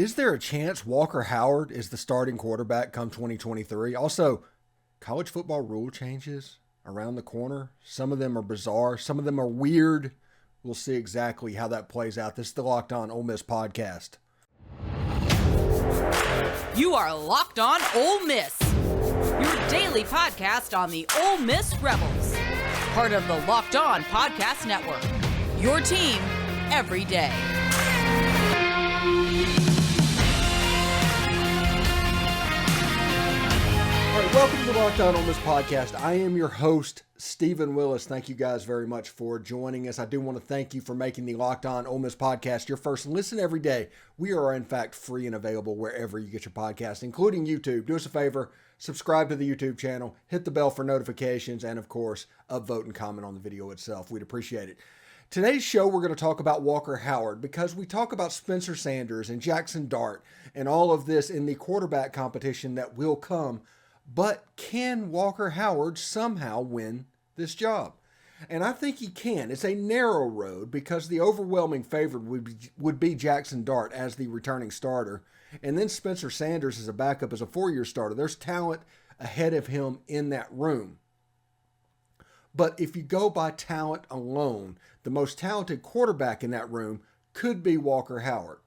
Is there a chance Walker Howard is the starting quarterback come 2023? Also, college football rule changes around the corner. Some of them are bizarre. Some of them are weird. We'll see exactly how that plays out. This is the Locked On Ole Miss podcast. You are Locked On Ole Miss, your daily podcast on the Ole Miss Rebels. Part of the Locked On Podcast Network, your team every day. All right, welcome to the Locked On Ole Miss podcast. I am your host, Stephen Willis. Thank you guys very much for joining us. I do want to thank you for making the Locked On Ole Miss podcast your first listen every day. We are, in fact, free and available wherever you get your podcast, including YouTube. Do us a favor, subscribe to the YouTube channel, hit the bell for notifications, and, of course, upvote and comment on the video itself. We'd appreciate it. Today's show, we're going to talk about Walker Howard because we talk about Spencer Sanders and Jaxson Dart and all of this in the quarterback competition that will come. But can Walker Howard somehow win this job? And I think he can. It's a narrow road because the overwhelming favorite would be Jaxson Dart as the returning starter. And then Spencer Sanders as a backup as a four-year starter. There's talent ahead of him in that room. But if you go by talent alone, the most talented quarterback in that room could be Walker Howard.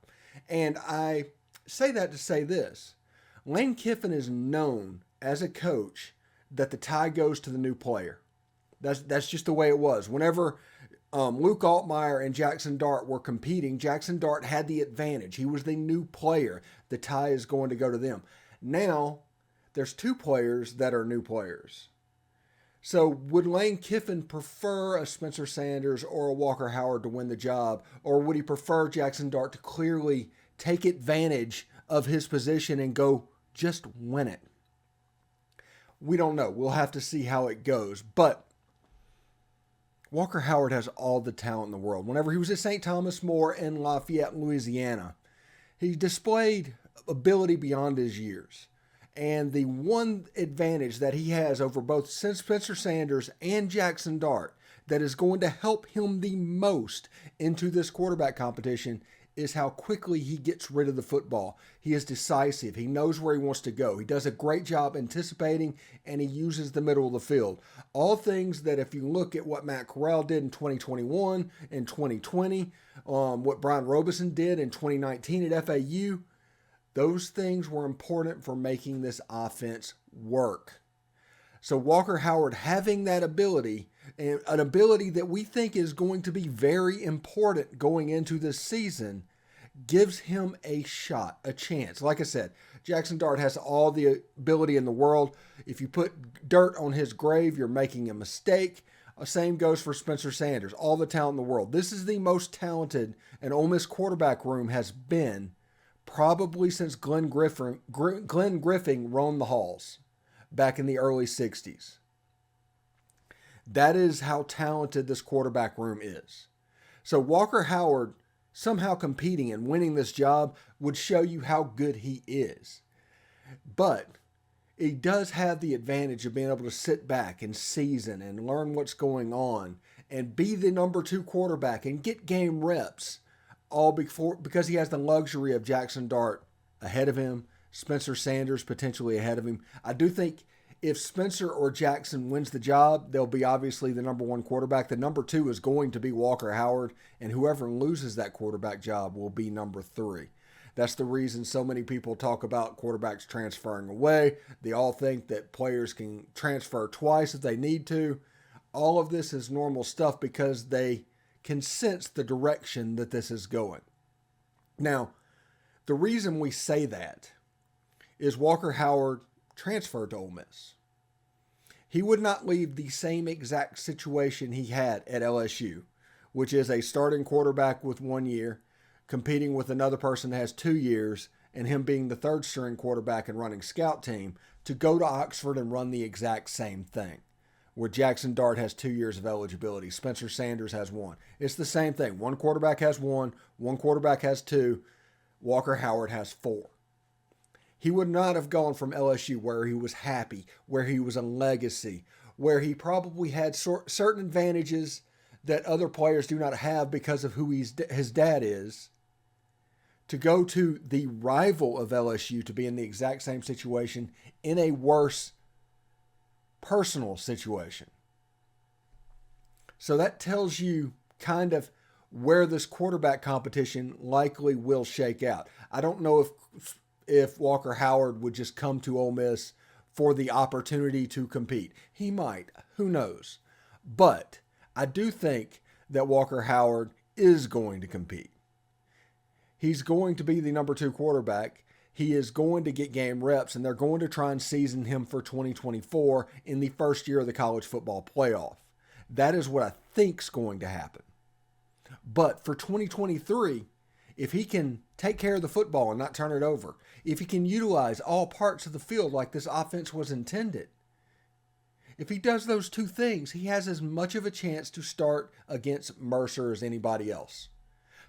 And I say that to say this. Lane Kiffin is known as a coach that the tie goes to the new player. That's just the way it was. Whenever Luke Altmaier and Jaxson Dart were competing, Jaxson Dart had the advantage. He was the new player. The tie is going to go to them. Now, there's two players that are new players. So would Lane Kiffin prefer a Spencer Sanders or a Walker Howard to win the job? Or would he prefer Jaxson Dart to clearly take advantage of his position and go just win it? We don't know. We'll have to see how it goes. But Walker Howard has all the talent in the world. Whenever he was at St. Thomas More in Lafayette, Louisiana, he displayed ability beyond his years. And the one advantage that he has over both Spencer Sanders and Jaxson Dart that is going to help him the most into this quarterback competition is how quickly he gets rid of the football. He is decisive. He knows where he wants to go. He does a great job anticipating, and he uses the middle of the field. All things that if you look at what Matt Corral did in 2021 and 2020, what Brian Robeson did in 2019 at FAU, those things were important for making this offense work. So Walker Howard having that ability, and an ability that we think is going to be very important going into this season, gives him a shot, a chance. Like I said, Jaxson Dart has all the ability in the world. If you put dirt on his grave, you're making a mistake. Same goes for Spencer Sanders, all the talent in the world. This is the most talented an Ole Miss quarterback room has been probably since Glenn Griffin roamed the halls back in the early 60s. That is how talented this quarterback room is. So Walker Howard somehow competing and winning this job would show you how good he is. But he does have the advantage of being able to sit back and season and learn what's going on and be the number two quarterback and get game reps all because he has the luxury of Jaxson Dart ahead of him, Spencer Sanders potentially ahead of him. I do think if Spencer or Jaxson wins the job, they'll be obviously the number one quarterback. The number two is going to be Walker Howard, and whoever loses that quarterback job will be number three. That's the reason so many people talk about quarterbacks transferring away. They all think that players can transfer twice if they need to. All of this is normal stuff because they can sense the direction that this is going. Now, the reason we say that is Walker Howard transferred to Ole Miss. He would not leave the same exact situation he had at LSU, which is a starting quarterback with 1 year, competing with another person that has 2 years, and him being the third string quarterback and running scout team, to go to Oxford and run the exact same thing, where Jaxson Dart has 2 years of eligibility. Spencer Sanders has 1. It's the same thing. One quarterback has 1, one quarterback has 2, Walker Howard has 4. He would not have gone from LSU where he was happy, where he was a legacy, where he probably had certain advantages that other players do not have because of who his dad is, to go to the rival of LSU to be in the exact same situation in a worse personal situation. So that tells you kind of where this quarterback competition likely will shake out. I don't know if Walker Howard would just come to Ole Miss for the opportunity to compete. He might. Who knows? But I do think that Walker Howard is going to compete. He's going to be the number 2 quarterback. He is going to get game reps, and they're going to try and season him for 2024 in the first year of the college football playoff. That is what I think's going to happen. But for 2023, if he can take care of the football and not turn it over, if he can utilize all parts of the field like this offense was intended, if he does those 2 things, he has as much of a chance to start against Mercer as anybody else.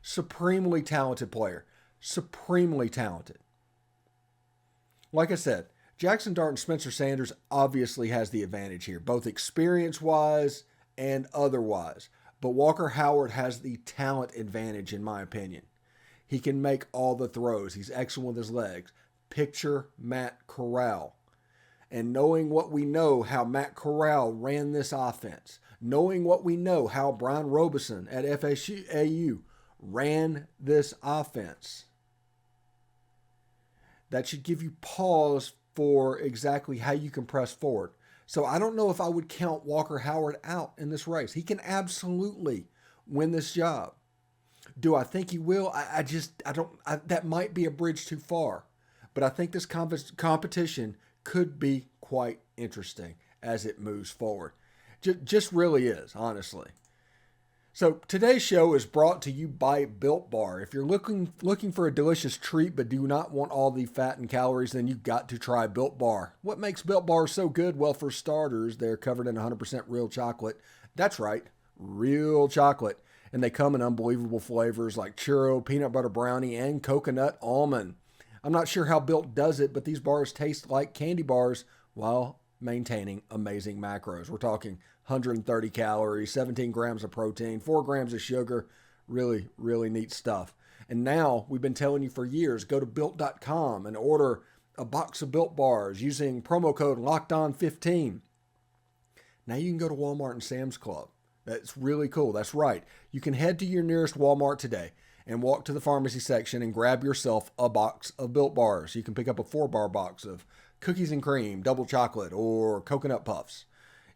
Supremely talented player. Supremely talented. Like I said, Jaxson Dart and Spencer Sanders obviously has the advantage here, both experience-wise and otherwise. But Walker Howard has the talent advantage, in my opinion. He can make all the throws. He's excellent with his legs. Picture Matt Corral. And knowing what we know, how Matt Corral ran this offense, knowing what we know, how Brian Robeson at FSU ran this offense, that should give you pause for exactly how you can press forward. So I don't know if I would count Walker Howard out in this race. He can absolutely win this job. Do I think he will? I don't. That might be a bridge too far. But I think this competition could be quite interesting as it moves forward. Just really is, honestly. So today's show is brought to you by Built Bar. If you're looking for a delicious treat but do not want all the fat and calories, then you've got to try Built Bar. What makes Built Bar so good? Well, for starters, they're covered in 100% real chocolate. That's right, real chocolate. And they come in unbelievable flavors like churro, peanut butter brownie, and coconut almond. I'm not sure how Built does it, but these bars taste like candy bars while maintaining amazing macros. We're talking 130 calories, 17 grams of protein, 4 grams of sugar. Really, really neat stuff. And now, we've been telling you for years, go to Built.com and order a box of Built bars using promo code LOCKEDON15. Now you can go to Walmart and Sam's Club. That's really cool. That's right. You can head to your nearest Walmart today and walk to the pharmacy section and grab yourself a box of Built bars. You can pick up a 4-bar box of cookies and cream, double chocolate, or coconut puffs.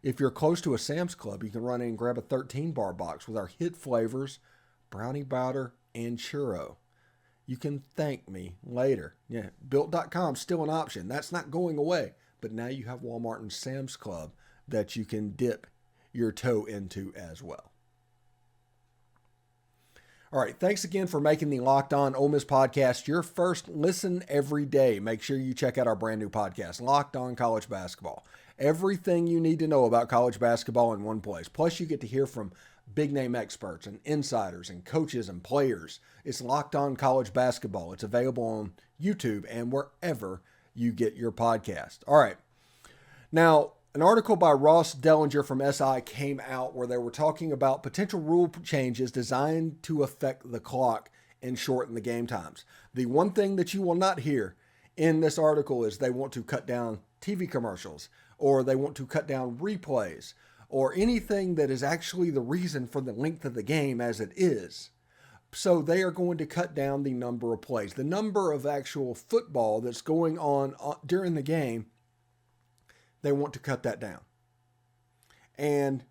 If you're close to a Sam's Club, you can run in and grab a 13-bar box with our hit flavors, brownie batter, and churro. You can thank me later. Yeah, Built.com still an option. That's not going away. But now you have Walmart and Sam's Club that you can dip your toe into as well. All right, thanks again for making the Locked On Ole Miss podcast your first listen every day. Make sure you check out our brand new podcast, Locked On College Basketball. Everything you need to know about college basketball in one place. Plus, you get to hear from big-name experts and insiders and coaches and players. It's Locked On College Basketball. It's available on YouTube and wherever you get your podcast. All right. Now, an article by Ross Dellinger from SI came out where they were talking about potential rule changes designed to affect the clock and shorten the game times. The one thing that you will not hear in this article is they want to cut down TV commercials, or they want to cut down replays, or anything that is actually the reason for the length of the game as it is. So they are going to cut down the number of plays. The number of actual football that's going on during the game, they want to cut that down. And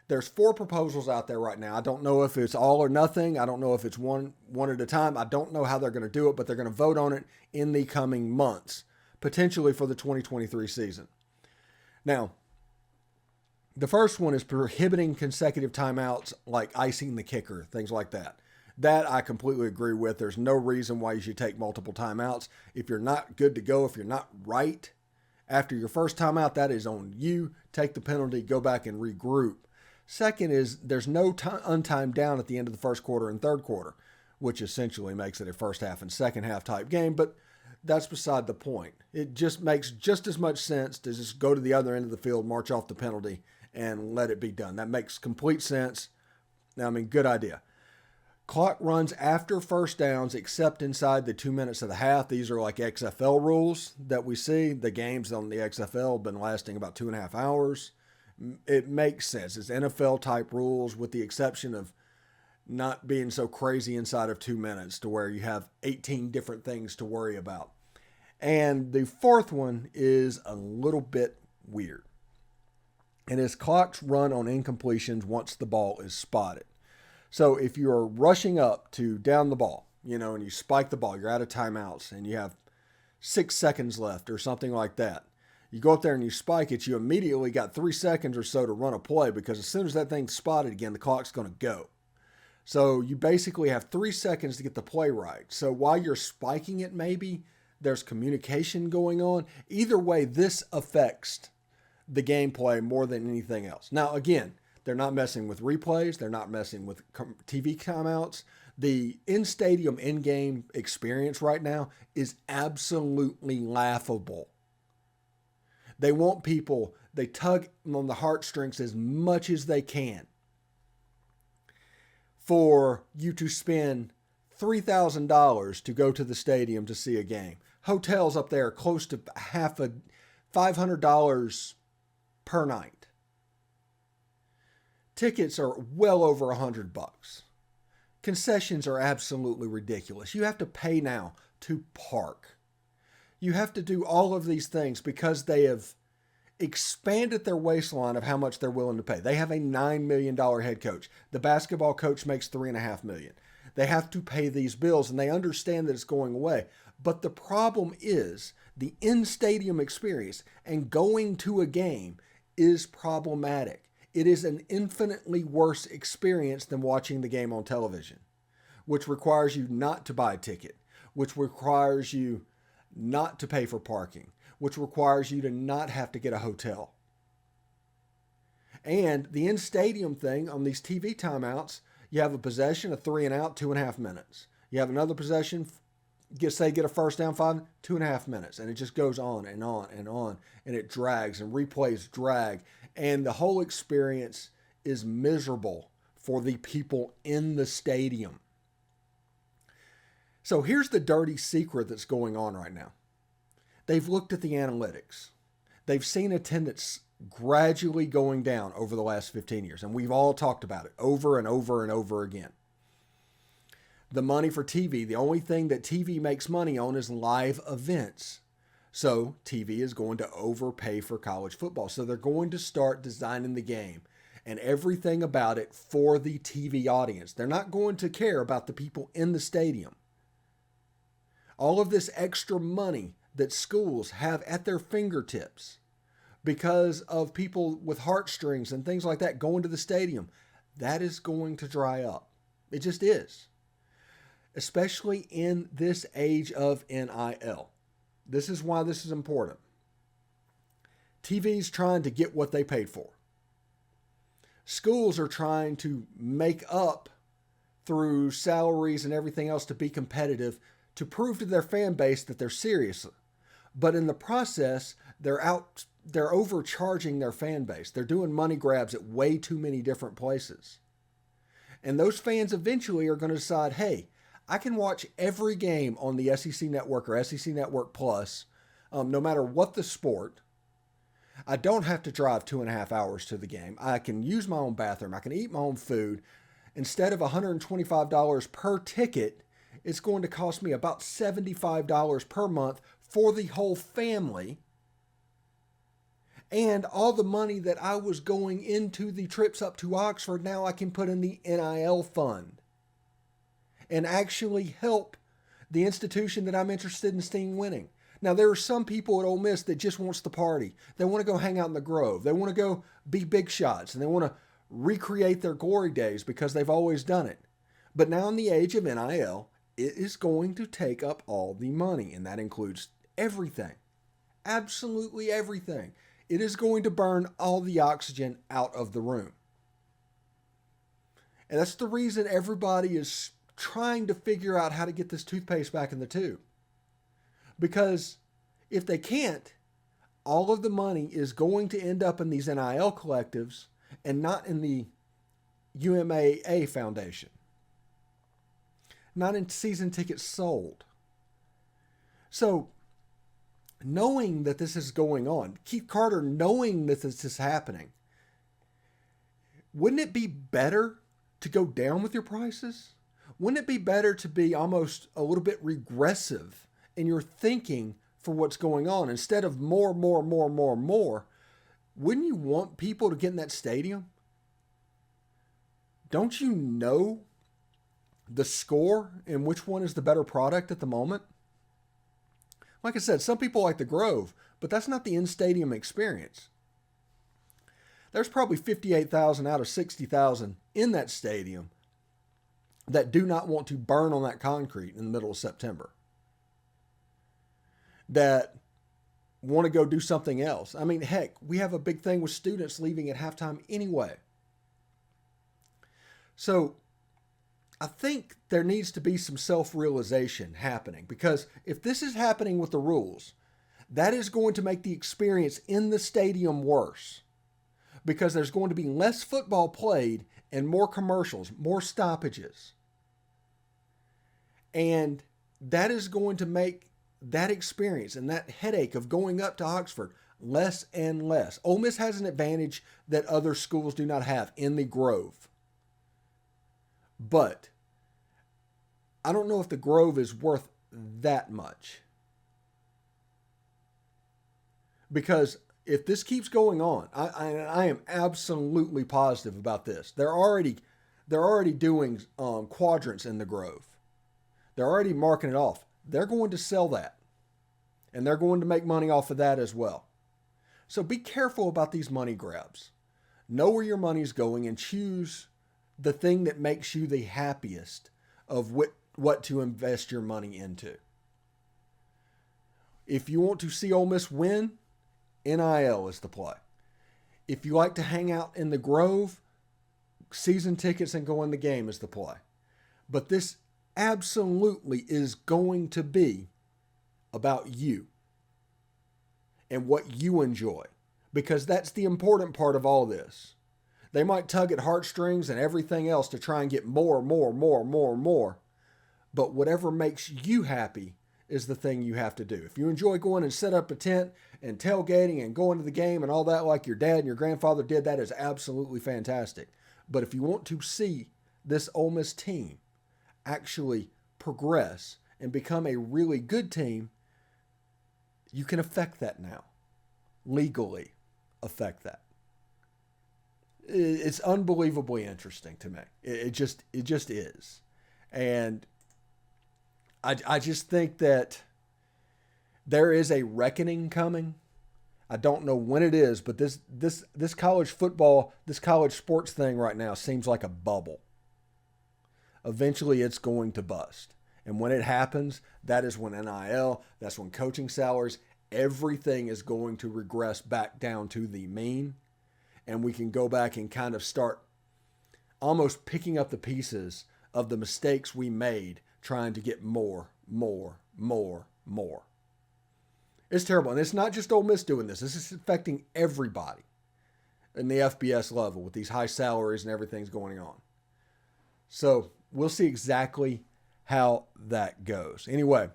there's 4 proposals out there right now. I don't know if it's all or nothing. I don't know if it's one at a time. I don't know how they're going to do it, but they're going to vote on it in the coming months, potentially for the 2023 season. Now, the first one is prohibiting consecutive timeouts like icing the kicker, things like that. That I completely agree with. There's no reason why you should take multiple timeouts. If you're not good to go, if you're not right after your first timeout, that is on you. Take the penalty, go back and regroup. Second is there's no untimed down at the end of the first quarter and third quarter, which essentially makes it a first half and second half type game, but that's beside the point. It just makes just as much sense to just go to the other end of the field, march off the penalty, and let it be done. That makes complete sense. I mean, good idea. Clock runs after first downs, except inside the 2 minutes of the half. These are like XFL rules that we see. The games on the XFL have been lasting about 2.5 hours. It makes sense. It's NFL type rules with the exception of not being so crazy inside of 2 minutes to where you have 18 different things to worry about. And the fourth one is a little bit weird. And his clocks run on incompletions once the ball is spotted. So if you're rushing up to down the ball, and you spike the ball, you're out of timeouts and you have 6 seconds left or something like that. You go up there and you spike it, you immediately got 3 seconds or so to run a play because as soon as that thing's spotted again, the clock's going to go. So you basically have 3 seconds to get the play right. So while you're spiking it, maybe there's communication going on. Either way, this affects the gameplay more than anything else. Now, again, they're not messing with replays. They're not messing with TV timeouts. The in-stadium, in-game experience right now is absolutely laughable. They want people, they tug on the heartstrings as much as they can for you to spend $3,000 to go to the stadium to see a game. Hotels up there are close to $500 per night. Tickets are well over $100. Concessions are absolutely ridiculous. You have to pay now to park. You have to do all of these things because they have expanded their waistline of how much they're willing to pay. They have a $9 million head coach. The basketball coach makes $3.5 million. They have to pay these bills and they understand that it's going away. But the problem is the in-stadium experience and going to a game is problematic. It is an infinitely worse experience than watching the game on television, which requires you not to buy a ticket, which requires you not to pay for parking, which requires you to not have to get a hotel. And the in-stadium thing on these TV timeouts, you have a possession, a 3 and out, 2.5 minutes. You have another possession, get a first down, 2.5 minutes. And it just goes on and on and on. And it drags and replays drag. And the whole experience is miserable for the people in the stadium. So here's the dirty secret that's going on right now. They've looked at the analytics. They've seen attendance gradually going down over the last 15 years. And we've all talked about it over and over and over again. The money for TV, the only thing that TV makes money on is live events. So TV is going to overpay for college football. So they're going to start designing the game and everything about it for the TV audience. They're not going to care about the people in the stadium. All of this extra money that schools have at their fingertips because of people with heartstrings and things like that going to the stadium, that is going to dry up. It just is. Especially in this age of NIL. This is why this is important. TV's trying to get what they paid for. Schools are trying to make up through salaries and everything else to be competitive to prove to their fan base that they're serious. But in the process, they're overcharging their fan base. They're doing money grabs at way too many different places. And those fans eventually are going to decide, hey, I can watch every game on the SEC Network or SEC Network Plus, no matter what the sport. I don't have to drive 2.5 hours to the game. I can use my own bathroom. I can eat my own food. Instead of $125 per ticket, it's going to cost me about $75 per month for the whole family. And all the money that I was going into the trips up to Oxford, now I can put in the NIL fund and actually help the institution that I'm interested in seeing winning. Now, there are some people at Ole Miss that just wants to party. They want to go hang out in the Grove. They want to go be big shots, and they want to recreate their glory days because they've always done it. But now in the age of NIL, it is going to take up all the money, and that includes everything. Absolutely everything. It is going to burn all the oxygen out of the room. And that's the reason everybody is trying to figure out how to get this toothpaste back in the tube. Because if they can't, all of the money is going to end up in these NIL collectives and not in the UMAA Foundation. not in season tickets sold. So, knowing that this is going on, Keith Carter knowing that this is happening, wouldn't it be better to go down with your prices? Wouldn't it be better to be almost a little bit regressive in your thinking for what's going on instead of more? Wouldn't you want people to get in that stadium? Don't you know the score and which one is the better product at the moment? Like I said, some people like the Grove, but that's not the in-stadium experience. There's probably 58,000 out of 60,000 in that stadium that do not want to burn on that concrete in the middle of September, that want to go do something else. I mean, heck, we have a big thing with students leaving at halftime anyway. So I think there needs to be some self-realization happening, because if this is happening with the rules, that is going to make the experience in the stadium worse, because there's going to be less football played and more commercials, more stoppages. And that is going to make that experience and that headache of going up to Oxford less and less. Ole Miss has an advantage that other schools do not have in the Grove. But I don't know if the Grove is worth that much. Because if this keeps going on, I am absolutely positive about this. They're already doing quadrants in the Grove. They're already marking it off. They're going to sell that. And they're going to make money off of that as well. So be careful about these money grabs. Know where your money's going and choose the thing that makes you the happiest of what to invest your money into. If you want to see Ole Miss win, NIL is the play. If you like to hang out in the Grove, season tickets and go in the game is the play. But this absolutely is going to be about you and what you enjoy, because that's the important part of all this. They might tug at heartstrings and everything else to try and get more, but whatever makes you happy is the thing you have to do. If you enjoy going and set up a tent and tailgating and going to the game and all that like your dad and your grandfather did, that is absolutely fantastic. But if you want to see this Ole Miss team actually progress and become a really good team, you can affect that now. Legally affect that. It's unbelievably interesting to me. It just is. And I just think that there is a reckoning coming. I don't know when it is, but this college football, this college sports thing right now seems like a bubble. Eventually it's going to bust. And when it happens, that is when NIL, that's when coaching salaries, everything is going to regress back down to the mean. And we can go back and kind of start almost picking up the pieces of the mistakes we made trying to get more. It's terrible. And it's not just Ole Miss doing this. This is affecting everybody in the FBS level with these high salaries and everything's going on. So we'll see exactly how that goes. Anyway,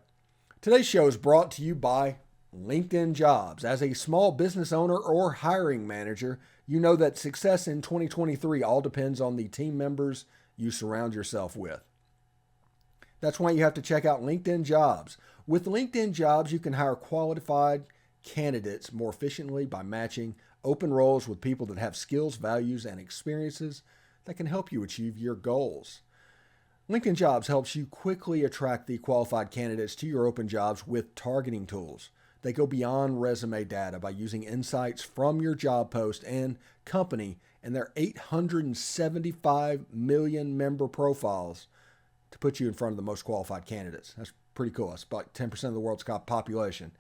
today's show is brought to you by LinkedIn Jobs. As a small business owner or hiring manager, you know that success in 2023 all depends on the team members you surround yourself with. That's why you have to check out LinkedIn Jobs. With LinkedIn Jobs, you can hire qualified candidates more efficiently by matching open roles with people that have skills, values, and experiences that can help you achieve your goals. LinkedIn Jobs helps you quickly attract the qualified candidates to your open jobs with targeting tools. They go beyond resume data by using insights from your job post and company and their 875 million member profiles to put you in front of the most qualified candidates. That's pretty cool. That's about 10% of the world's population.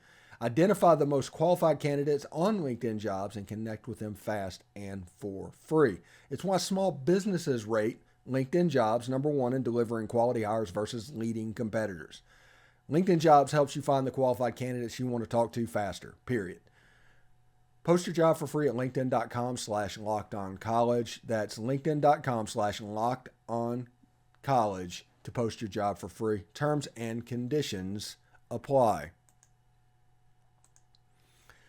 Identify the most qualified candidates on LinkedIn Jobs and connect with them fast and for free. It's why small businesses rate LinkedIn Jobs number one in delivering quality hires versus leading competitors. LinkedIn Jobs helps you find the qualified candidates you want to talk to faster, period. Post your job for free at linkedin.com/lockedoncollege. That's linkedin.com/lockedoncollege to post your job for free. Terms and conditions apply.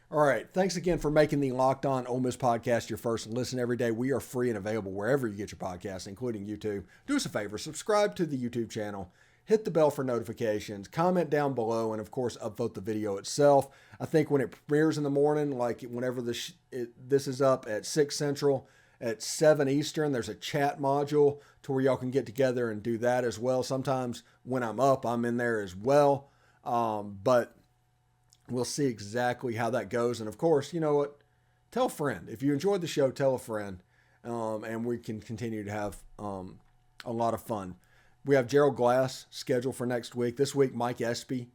All right. Thanks again for making the Locked On Ole Miss podcast your first listen every day. We are free and available wherever you get your podcasts, including YouTube. Do us a favor, subscribe to the YouTube channel, hit the bell for notifications, comment down below, and of course, upvote the video itself. I think when it premieres in the morning, like whenever this is up at 6 Central, at 7 Eastern, there's a chat module to where y'all can get together and do that as well. Sometimes when I'm up, I'm in there as well. But we'll see exactly how that goes. And of course, you know what? Tell a friend. If you enjoyed the show, tell a friend. And we can continue to have a lot of fun. We have Gerald Glass scheduled for next week. This week, Mike Espy,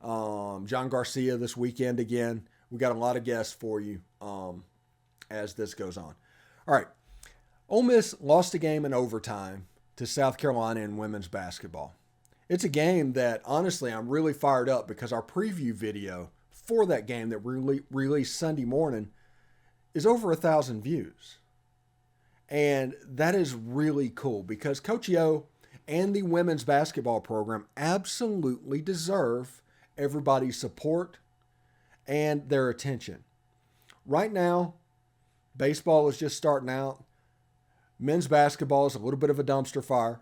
John Garcia this weekend again. We got a lot of guests for you as this goes on. All right. Ole Miss lost a game in overtime to South Carolina in women's basketball. It's a game that, honestly, I'm really fired up because our preview video for that game that we released Sunday morning is over 1,000 views. And that is really cool because Coach Yo and the women's basketball program absolutely deserve everybody's support and their attention. Right now, baseball is just starting out. Men's basketball is a little bit of a dumpster fire.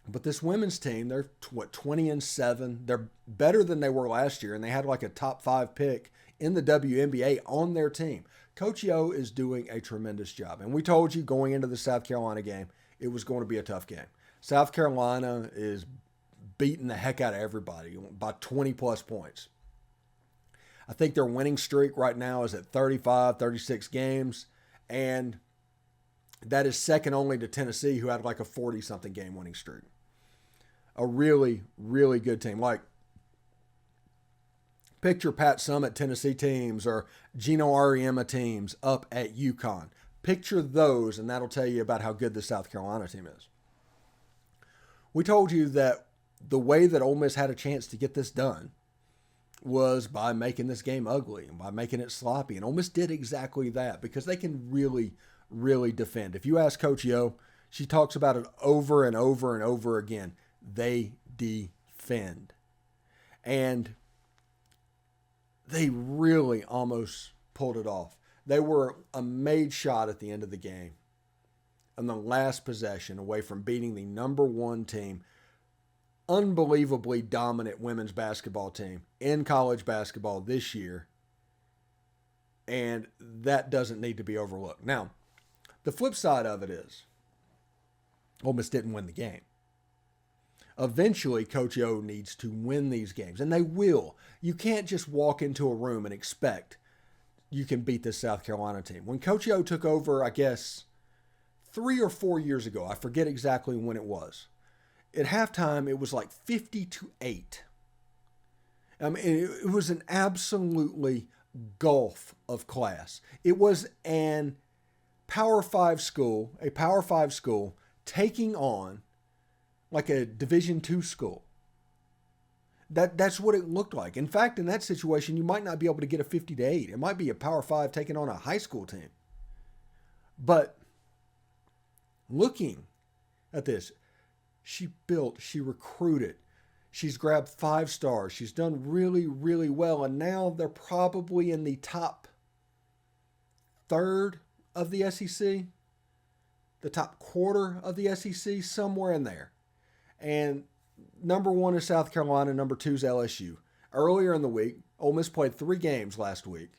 But this women's team, they're 20-7. They're better than they were last year, and they had like a top 5 pick in the WNBA on their team. Coach Yo is doing a tremendous job. And we told you going into the South Carolina game, it was going to be a tough game. South Carolina is beating the heck out of everybody by 20-plus points. I think their winning streak right now is at 35, 36 games, and that is second only to Tennessee, who had like a 40-something game winning streak. A really, really good team. Like, picture Pat Summitt Tennessee teams or Gino Auriemma teams up at UConn. Picture those, and that'll tell you about how good the South Carolina team is. We told you that the way that Ole Miss had a chance to get this done was by making this game ugly and by making it sloppy. And Ole Miss did exactly that because they can really, really defend. If you ask Coach Yo, she talks about it over and over and over again. They defend. And they really almost pulled it off. They were a made shot at the end of the game on the last possession away from beating the number 1 team, unbelievably dominant women's basketball team in college basketball this year. And that doesn't need to be overlooked. Now, the flip side of it is Ole Miss didn't win the game. Eventually, Coach Yo needs to win these games, and they will. You can't just walk into a room and expect you can beat this South Carolina team. When Coach Yo took over, I guess, 3 or 4 years ago, I forget exactly when it was. At halftime, it was like 50-8. I mean, it was an absolutely gulf of class. It was a Power 5 school taking on like a Division II school. That's what it looked like. In fact, in that situation, you might not be able to get a 50-8. It might be a Power 5 taking on a high school team. But looking at this, she recruited. She's grabbed 5 stars. She's done really, really well. And now they're probably in the top third of the SEC, the top quarter of the SEC, somewhere in there. And number 1 is South Carolina, number 2 is LSU. Earlier in the week, Ole Miss played 3 games last week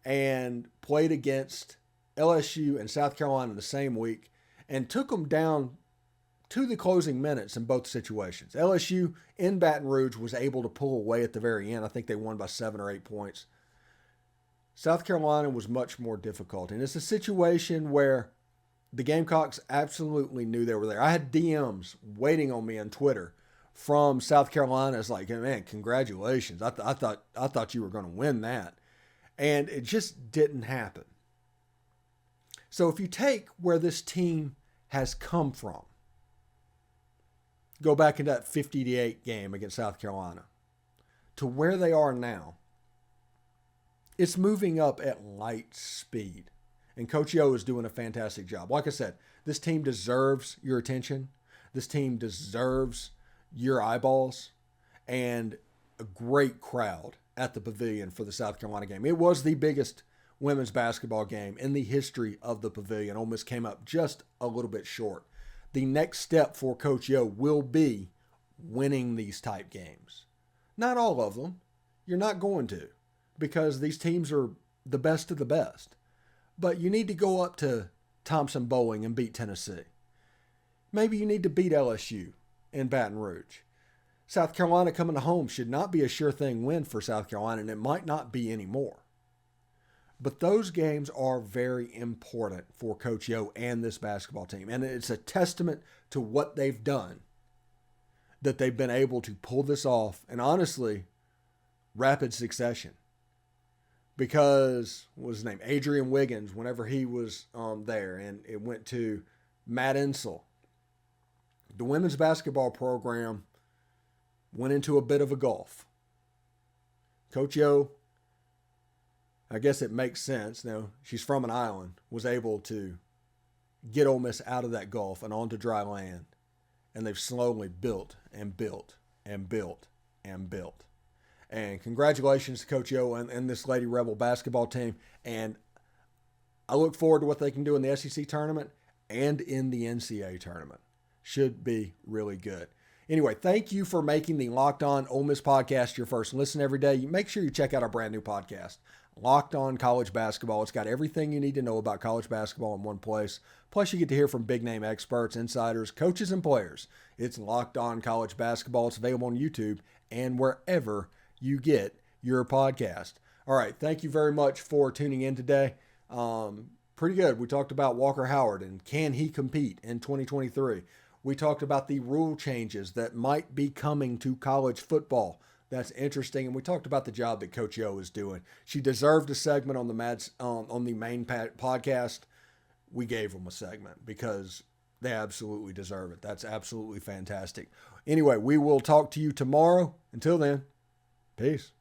and played against LSU and South Carolina the same week and took them down to the closing minutes in both situations. LSU in Baton Rouge was able to pull away at the very end. I think they won by 7 or 8 points. South Carolina was much more difficult. And it's a situation where the Gamecocks absolutely knew they were there. I had DMs waiting on me on Twitter from South Carolina. It's like, man, congratulations. I thought you were going to win that. And it just didn't happen. So if you take where this team has come from, go back into that 50-8 game against South Carolina, to where they are now, it's moving up at light speed. And Coach Yo is doing a fantastic job. Like I said, this team deserves your attention. This team deserves your eyeballs and a great crowd at the Pavilion for the South Carolina game. It was the biggest women's basketball game in the history of the Pavilion. Ole Miss came up just a little bit short. The next step for Coach Yo will be winning these type games. Not all of them. You're not going to, because these teams are the best of the best. But you need to go up to Thompson-Boling and beat Tennessee. Maybe you need to beat LSU in Baton Rouge. South Carolina coming to home should not be a sure thing win for South Carolina, and it might not be anymore. But those games are very important for Coach Yo and this basketball team. And it's a testament to what they've done that they've been able to pull this off, and honestly, rapid succession. Because, what was his name? Adrian Wiggins, whenever he was there, and it went to Matt Insel. The women's basketball program went into a bit of a gulf. Coach Yo, I guess it makes sense. Now, she's from an island, was able to get Ole Miss out of that gulf and onto dry land. And they've slowly built and built and built and built. And congratulations to Coach Yo and this Lady Rebel basketball team. And I look forward to what they can do in the SEC tournament and in the NCAA tournament. Should be really good. Anyway, thank you for making the Locked On Ole Miss podcast your first listen every day. Make sure you check out our brand new podcast, Locked On College Basketball. It's got everything you need to know about college basketball in one place. Plus, you get to hear from big-name experts, insiders, coaches, and players. It's Locked On College Basketball. It's available on YouTube and wherever you get your podcast. All right, thank you very much for tuning in today. Pretty good. We talked about Walker Howard and can he compete in 2023. We talked about the rule changes that might be coming to college football. That's interesting. And we talked about the job that Coach Yo is doing. She deserved a segment on the main podcast. We gave them a segment because they absolutely deserve it. That's absolutely fantastic. Anyway, we will talk to you tomorrow. Until then, peace.